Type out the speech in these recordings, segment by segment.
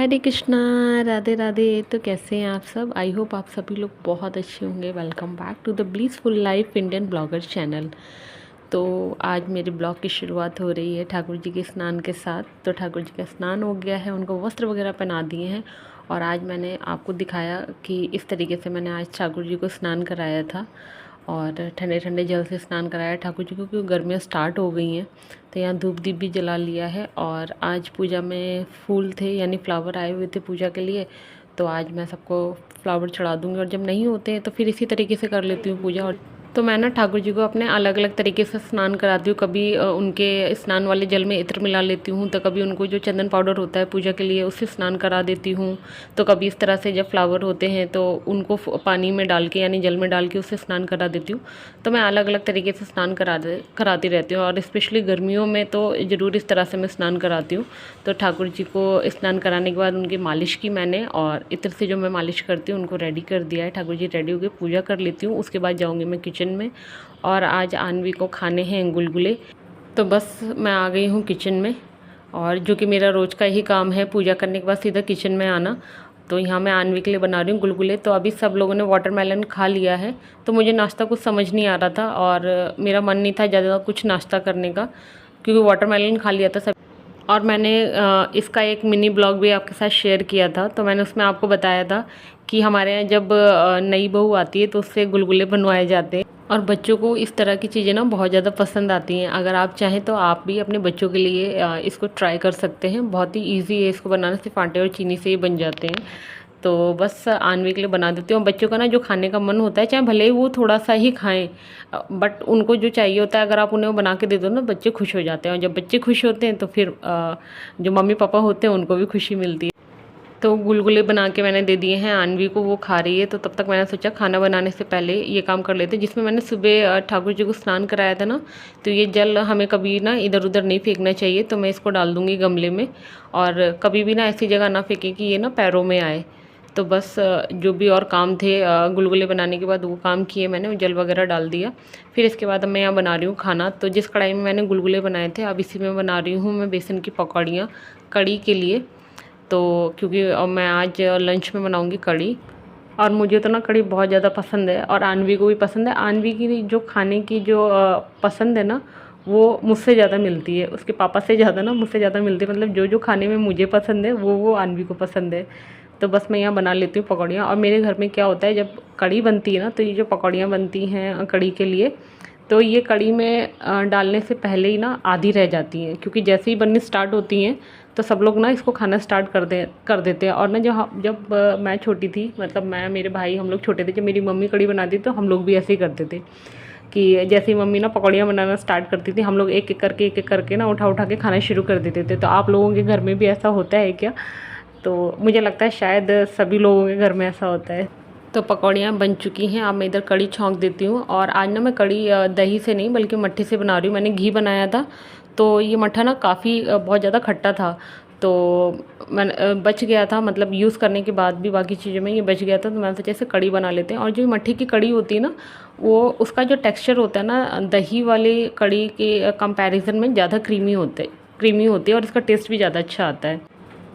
हरे कृष्णा, राधे राधे। तो कैसे हैं आप सब? आई होप आप सभी लोग बहुत अच्छे होंगे। Welcome back to the blissful life Indian blogger channel. तो आज मेरे ब्लॉग की शुरुआत हो रही है ठाकुर जी के स्नान के साथ। तो ठाकुर जी का स्नान हो गया है, उनको वस्त्र वगैरह पहना दिए हैं और आज मैंने आपको दिखाया कि इस तरीके से मैंने आज ठाकुर जी को स्नान कराया था और ठंडे ठंडे जल से स्नान कराया ठाकुर जी को, क्योंकि गर्मियाँ स्टार्ट हो गई हैं। तो यहाँ धूप दीप भी जला लिया है और आज पूजा में फूल थे यानी फ्लावर आए हुए थे पूजा के लिए। तो आज मैं सबको फ्लावर चढ़ा दूँगी और जब नहीं होते हैं तो फिर इसी तरीके से कर लेती हूँ पूजा। और तो मैं ना ठाकुर जी को अपने अलग अलग तरीके से स्नान कराती हूँ। कभी उनके स्नान वाले जल में इत्र मिला लेती हूँ, तो कभी उनको जो चंदन पाउडर होता है पूजा के लिए उससे स्नान करा देती हूँ। तो कभी इस तरह से जब फ्लावर होते हैं तो उनको पानी में डाल के यानी जल में डाल के उससे स्नान करा देती हूँ। तो मैं अलग अलग तरीके से स्नान कराती रहती हूँ और स्पेशली गर्मियों में तो ज़रूर इस तरह से मैं स्नान कराती हूँ। तो ठाकुर जी को स्नान कराने के बाद उनकी मालिश की मैंने, और इत्र से जो मैं मालिश करती हूँ उनको रेडी कर दिया है। ठाकुर जी रेडी होकर पूजा कर लेती हूँ, उसके बाद जाऊँगी मैं किचन में। और आज आन्वी को खाने हैं गुलगुले। तो बस मैं आ गई हूँ किचन में, और जो कि मेरा रोज़ का ही काम है पूजा करने के बाद सीधा किचन में आना। तो यहाँ मैं आन्वी के लिए बना रही हूँ गुलगुले। तो अभी सब लोगों ने वाटरमेलन खा लिया है, तो मुझे नाश्ता कुछ समझ नहीं आ रहा था और मेरा मन नहीं था ज़्यादा कुछ नाश्ता करने का, क्योंकि वाटरमेलन खा लिया था सब। और मैंने इसका एक मिनी ब्लॉग भी आपके साथ शेयर किया था। तो मैंने उसमें आपको बताया था कि हमारे यहाँ जब नई बहू आती है तो उससे गुलगुले बनवाए जाते हैं और बच्चों को इस तरह की चीज़ें ना बहुत ज़्यादा पसंद आती हैं। अगर आप चाहें तो आप भी अपने बच्चों के लिए इसको ट्राई कर सकते हैं। बहुत ही इजी है इसको बनाना, सिर्फ आटे और चीनी से ही बन जाते हैं। तो बस आन्वी के लिए बना देती हूँ। बच्चों का ना जो खाने का मन होता है, चाहे भले ही वो थोड़ा सा ही खाएं, बट उनको जो चाहिए होता है अगर आप उन्हें वो बना के दे दो ना, बच्चे खुश हो जाते हैं। और जब बच्चे खुश होते हैं तो फिर जो मम्मी पापा होते हैं उनको भी खुशी मिलती है। तो गुलगुले बना के मैंने दे दिए हैं आन्वी को, वो खा रही है। तो तब तक मैंने सोचा खाना बनाने से पहले ये काम कर लेते, जिसमें मैंने सुबह ठाकुर जी को स्नान कराया था ना। तो ये जल हमें कभी ना इधर उधर नहीं फेंकना चाहिए, तो मैं इसको डाल दूँगी गमले में। और कभी भी ना ऐसी जगह ना फेंके कि ये ना पैरों में आए। तो बस जो भी और काम थे गुलगुले बनाने के बाद वो काम किए मैंने, वो जल वगैरह डाल दिया। फिर इसके बाद मैं यहाँ बना रही हूँ खाना। तो जिस कढ़ाई में मैंने गुलगुले बनाए थे अब इसी में बना रही हूँ मैं बेसन की पकौड़ियाँ कड़ी के लिए। तो क्योंकि मैं आज लंच में बनाऊंगी कड़ी, और मुझे तो ना कड़ी बहुत ज़्यादा पसंद है और आन्वी को भी पसंद है। आन्वी की जो खाने की जो पसंद है ना, वो मुझसे ज़्यादा मिलती है, उसके पापा से ज़्यादा ना मुझसे ज़्यादा मिलती है। मतलब जो जो खाने में मुझे पसंद है वो आन्वी को पसंद है। तो बस मैं यहाँ बना लेती हूँ पकौड़ियाँ। और मेरे घर में क्या होता है, जब कड़ी बनती है ना, तो ये जो पकौड़ियाँ बनती हैं कड़ी के लिए, तो ये कड़ी में डालने से पहले ही ना आधी रह जाती हैं, क्योंकि जैसे ही बननी स्टार्ट होती हैं तो सब लोग ना इसको खाना स्टार्ट कर देते हैं। और ना जब मैं छोटी थी, मतलब मैं मेरे भाई हम लोग छोटे थे, जब मेरी मम्मी कड़ी बनाती तो हम लोग भी ऐसे ही करते थे कि जैसे ही मम्मी ना पकौड़ियाँ बनाना स्टार्ट करती थी, हम लोग एक एक करके ना उठा उठा के खाना शुरू कर देते थे। तो आप लोगों के घर में भी ऐसा होता है क्या? तो मुझे लगता है शायद सभी लोगों के घर में ऐसा होता है। तो पकौड़ियाँ बन चुकी हैं, अब मैं इधर कड़ी छौंक देती हूँ। और आज ना मैं कड़ी दही से नहीं बल्कि मट्ठे से बना रही हूँ। मैंने घी बनाया था, तो ये मट्ठा ना काफ़ी बहुत ज़्यादा खट्टा था, तो मैंने बच गया था, मतलब यूज़ करने के बाद भी बाकी चीज़ों में ये बच गया था। तो मैंने सोचा इसे कड़ी बना लेते हैं। और जो मट्ठे की कड़ी होती है ना, वो उसका जो टेक्स्चर होता है ना, दही वाली कड़ी के कंपैरिजन में ज़्यादा क्रीमी होती है और इसका टेस्ट भी ज़्यादा अच्छा आता है।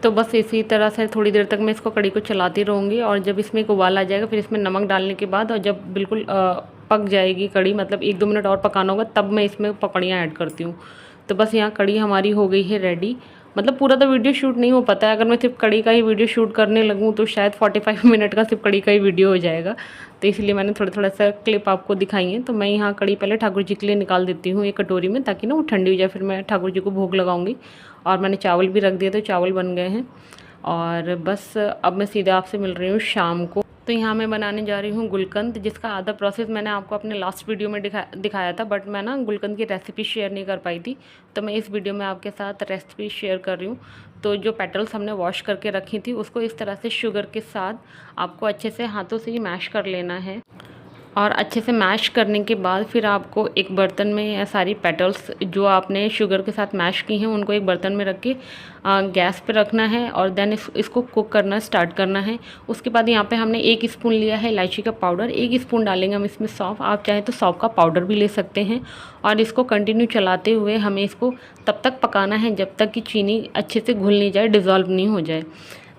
तो बस इसी तरह से थोड़ी देर तक मैं इसको कड़ी को चलाती रहूँगी। और जब इसमें एक उबाल आ जाएगा, फिर इसमें नमक डालने के बाद और जब बिल्कुल पक जाएगी कड़ी, मतलब 1-2 मिनट और पकाना होगा, तब मैं इसमें पकौड़ियाँ ऐड करती हूँ। तो बस यहाँ कड़ी हमारी हो गई है रेडी। मतलब पूरा तो वीडियो शूट नहीं हो पाता है, अगर मैं सिर्फ कड़ी का ही वीडियो शूट करने लगूँ तो शायद 45 मिनट का सिर्फ कड़ी का ही वीडियो हो जाएगा। तो इसलिए मैंने थोड़ा सा क्लिप आपको दिखाई है। तो मैं यहाँ कड़ी पहले ठाकुर जी के लिए निकाल देती हूँ एक कटोरी में, ताकि ना वो ठंडी हो जाए, फिर मैं ठाकुर जी को भोग लगाऊंगी। और मैंने चावल भी रख दिए, तो चावल बन गए हैं। और बस अब मैं सीधा आपसे मिल रही हूँ शाम को। तो यहाँ मैं बनाने जा रही हूँ गुलकंद, जिसका आधा प्रोसेस मैंने आपको अपने लास्ट वीडियो में दिखाया था, बट मैं ना गुलकंद की रेसिपी शेयर नहीं कर पाई थी। तो मैं इस वीडियो में आपके साथ रेसिपी शेयर कर रही हूँ। तो जो पेटल्स हमने वॉश करके रखी थी, उसको इस तरह से शुगर के साथ आपको अच्छे से हाथों से ही मैश कर लेना है। और अच्छे से मैश करने के बाद फिर आपको एक बर्तन में सारी पेटल्स जो आपने शुगर के साथ मैश की हैं उनको एक बर्तन में रख के गैस पे रखना है और देन इसको कुक करना स्टार्ट करना है। उसके बाद यहाँ पे हमने 1 स्पून लिया है इलायची का पाउडर, 1 स्पून डालेंगे हम इसमें सौंफ, आप चाहें तो सौंफ का पाउडर भी ले सकते हैं। और इसको कंटिन्यू चलाते हुए हमें इसको तब तक पकाना है जब तक कि चीनी अच्छे से घुल नहीं जाए, डिज़ोल्व नहीं हो जाए।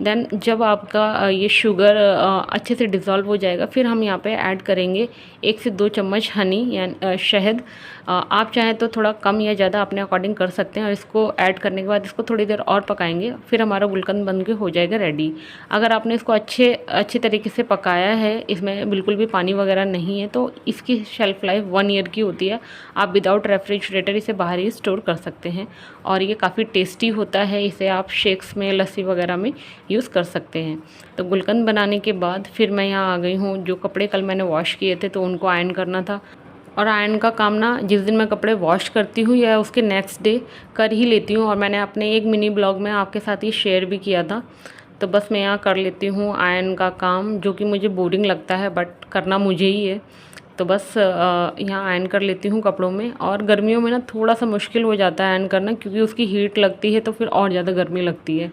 देन जब आपका ये शुगर अच्छे से डिज़ोल्व हो जाएगा, फिर हम यहाँ पे ऐड करेंगे 1 से 2 चम्मच हनी या शहद। आप चाहें तो थोड़ा कम या ज़्यादा अपने अकॉर्डिंग कर सकते हैं। और इसको ऐड करने के बाद इसको थोड़ी देर और पकाएंगे, फिर हमारा गुलकंद बन के हो जाएगा रेडी। अगर आपने इसको अच्छे तरीके से पकाया है, इसमें बिल्कुल भी पानी वगैरह नहीं है, तो इसकी शेल्फ़ लाइफ 1 ईयर की होती है। आप विदाउट रेफ्रिजरेटर इसे बाहर ही स्टोर कर सकते हैं और ये काफ़ी टेस्टी होता है। इसे आप शेक्स में, लस्सी वगैरह में यूज़ कर सकते हैं। तो गुलकंद बनाने के बाद फिर मैं यहाँ आ गई हूँ। जो कपड़े कल मैंने वॉश किए थे तो उनको आयरन करना था। और आयरन का काम ना जिस दिन मैं कपड़े वॉश करती हूँ या उसके नेक्स्ट डे कर ही लेती हूँ। और मैंने अपने एक मिनी ब्लॉग में आपके साथ ये शेयर भी किया था। तो बस मैं यहाँ कर लेती हूँ आयरन का काम, जो कि मुझे बोरिंग लगता है बट करना मुझे ही है। तो बस यहाँ आयरन कर लेती हूँ कपड़ों में। और गर्मियों में ना थोड़ा सा मुश्किल हो जाता है आयरन करना, क्योंकि उसकी हीट लगती है तो फिर और ज़्यादा गर्मी लगती है।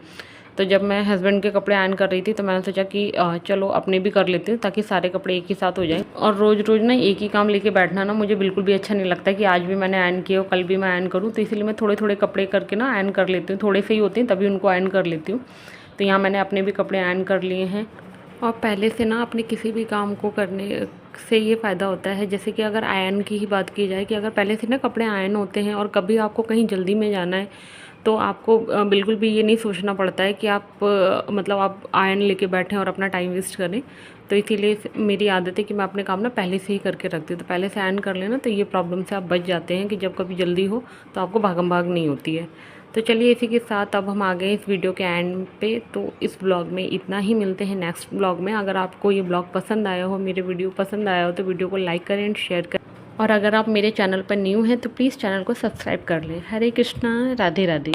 तो जब मैं हस्बैंड के कपड़े आयरन कर रही थी तो मैंने सोचा कि चलो अपने भी कर लेती हूँ, ताकि सारे कपड़े एक ही साथ हो जाएं। और रोज़ रोज़ ना एक ही काम लेके बैठना ना मुझे बिल्कुल भी अच्छा नहीं लगता कि आज भी मैंने आयरन किया हो, कल भी मैं आयरन करूँ। तो इसलिए मैं थोड़े थोड़े कपड़े करके ना आयरन कर लेती हूँ। थोड़े से ही होते हैं तभी उनको आयरन कर लेती हूँ। तो यहाँ मैंने अपने भी कपड़े आयरन कर लिए हैं। और पहले से ना अपने किसी भी काम को करने से ये फ़ायदा होता है, जैसे कि अगर आयरन की ही बात की जाए, कि अगर पहले से ना कपड़े आयरन होते हैं और कभी आपको कहीं जल्दी में जाना है, तो आपको बिल्कुल भी ये नहीं सोचना पड़ता है कि आप मतलब आप आयरन लेके बैठें और अपना टाइम वेस्ट करें। तो इसीलिए मेरी आदत है कि मैं अपने काम ना पहले से ही करके रखती हूँ। तो पहले से आयरन कर लेना, तो ये प्रॉब्लम से आप बच जाते हैं कि जब कभी जल्दी हो तो आपको भागम भाग नहीं होती है। तो चलिए इसी के साथ अब हम आ गए इस वीडियो के एंड पे। तो इस ब्लॉग में इतना ही, मिलते हैं नेक्स्ट ब्लॉग में। अगर आपको ये ब्लॉग पसंद आया हो, मेरे वीडियो पसंद आया हो, तो वीडियो को लाइक करें एंड शेयर करें। और अगर आप मेरे चैनल पर न्यू हैं तो प्लीज़ चैनल को सब्सक्राइब कर लें। हरे कृष्णा, राधे राधे।